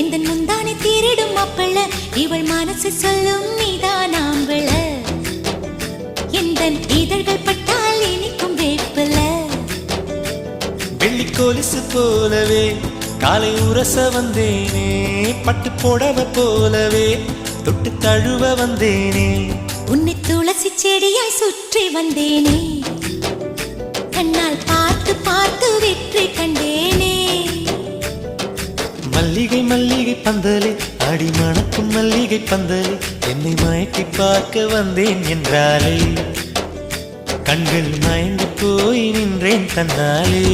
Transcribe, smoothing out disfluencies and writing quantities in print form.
இந்த முந்தானை தேரிடும் மாப்பிள்ள இவள் மனசு சொல்லும் நீதான் ஆம்பள எந்த இதழ்கள் பட்டால் இனிக்கும் வேப்பில வெள்ளி கொலுசு போலவே காலை உரச வந்தேனே பட்டு போடவ போலவே தொட்டு தழுவ வந்தேனே உன்னை துளசி செடியாய் சுற்றி வந்தேனே கண்ணால் பார்த்து பார்த்து வெற்றி கண்டேனே மல்லிகை மல்லிகை பந்தலே அடி மணக்கும் மல்லிகை பந்தலே என்னை மயக்கி பார்க்க வந்தேன் என்றாலே கண்கள் மயங்கி போய் நின்றேன் தன்னாலே